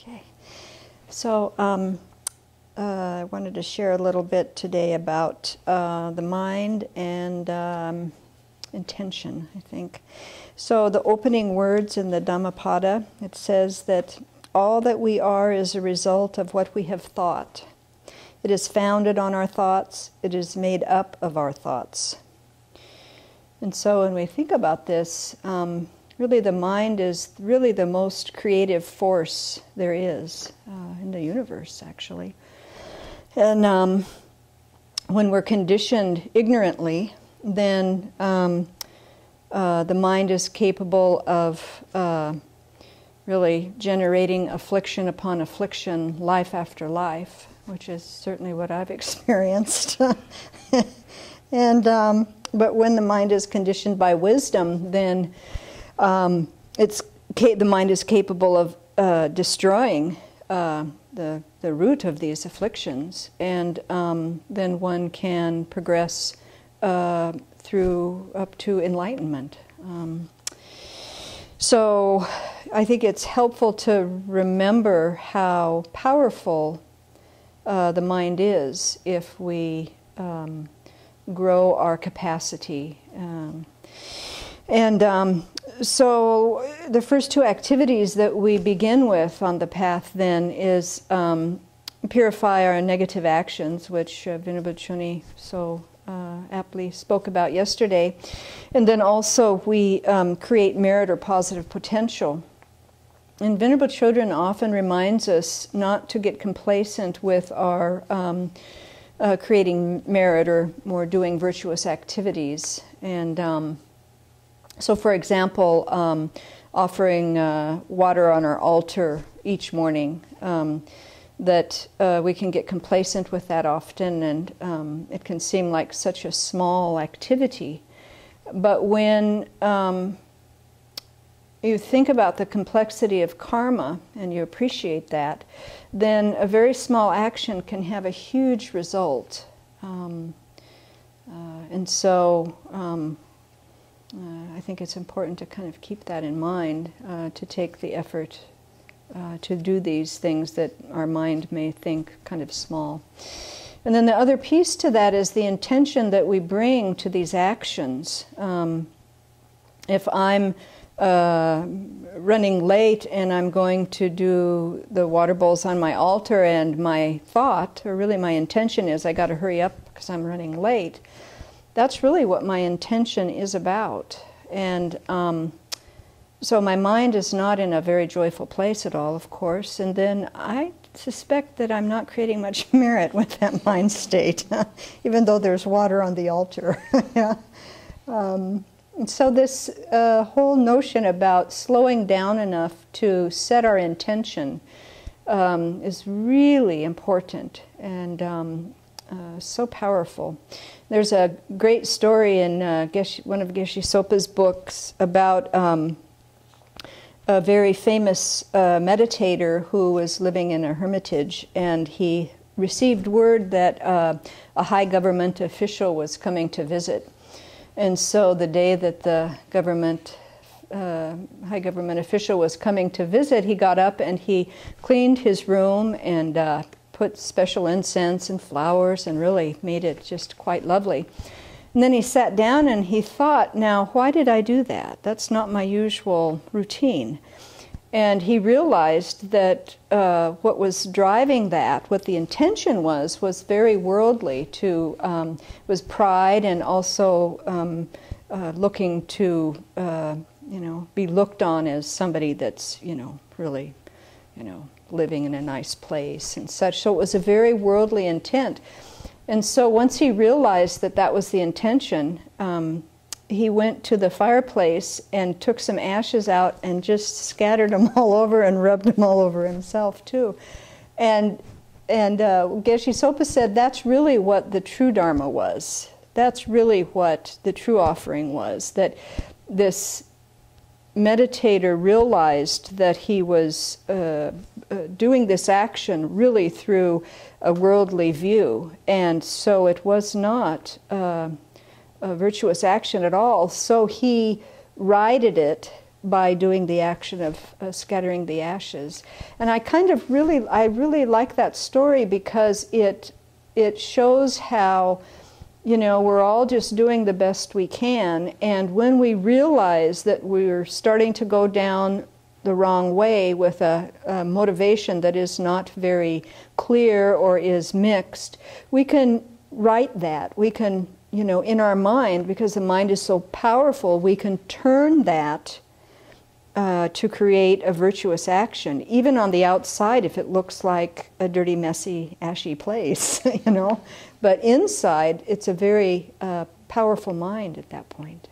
Okay, so I wanted to share a little bit today about the mind and intention, I think. So the opening words in the Dhammapada, it says that all that we are is a result of what we have thought. It is founded on our thoughts. It is made up of our thoughts. And so when we think about this, really the mind is really the most creative force there is in the universe, actually. And when we're conditioned ignorantly, then the mind is capable of really generating affliction upon affliction, life after life, which is certainly what I've experienced. And but when the mind is conditioned by wisdom, then the mind is capable of destroying the root of these afflictions, and then one can progress through up to enlightenment. So I think it's helpful to remember how powerful the mind is if we grow our capacity. So the first two activities that we begin with on the path then is purify our negative actions, which Venerable Chuni so aptly spoke about yesterday. And then also we create merit or positive potential. And Venerable Children often reminds us not to get complacent with our creating merit or doing virtuous activities. And so, for example, offering water on our altar each morning, that we can get complacent with that often, and it can seem like such a small activity. But when you think about the complexity of karma and you appreciate that, then a very small action can have a huge result. And so I think it's important to kind of keep that in mind, to take the effort to do these things that our mind may think kind of small. And then the other piece to that is the intention that we bring to these actions. If I'm running late and I'm going to do the water bowls on my altar, and my thought, or really my intention is, I got to hurry up because I'm running late, that's really what my intention is about. And so my mind is not in a very joyful place at all, of course, and then I suspect that I'm not creating much merit with that mind state, even though there's water on the altar. Yeah. And so this whole notion about slowing down enough to set our intention is really important and so powerful. There's a great story in one of Geshe Sopa's books about a very famous meditator who was living in a hermitage, and he received word that a high government official was coming to visit. And so the day that the high government official was coming to visit, he got up and he cleaned his room and put special incense and flowers and really made it just quite lovely. And then he sat down and he thought, now, why did I do that? That's not my usual routine. And he realized that what was driving that, what the intention was very worldly, was pride, and also looking to, be looked on as somebody that's, really, living in a nice place and such. So it was a very worldly intent. And so once he realized that that was the intention, he went to the fireplace and took some ashes out and just scattered them all over and rubbed them all over himself too. And Geshe Sopa said that's really what the true Dharma was. That's really what the true offering was, that this meditator realized that he was doing this action really through a worldly view, and so it was not a virtuous action at all. So he righted it by doing the action of scattering the ashes. And I really like that story because it shows how, you know, we're all just doing the best we can, and when we realize that we're starting to go down the wrong way with a motivation that is not very clear or is mixed, we can write that. We can, you know, in our mind, because the mind is so powerful, we can turn that to create a virtuous action, even on the outside if it looks like a dirty, messy, ashy place, you know. But inside, it's a very powerful mind at that point.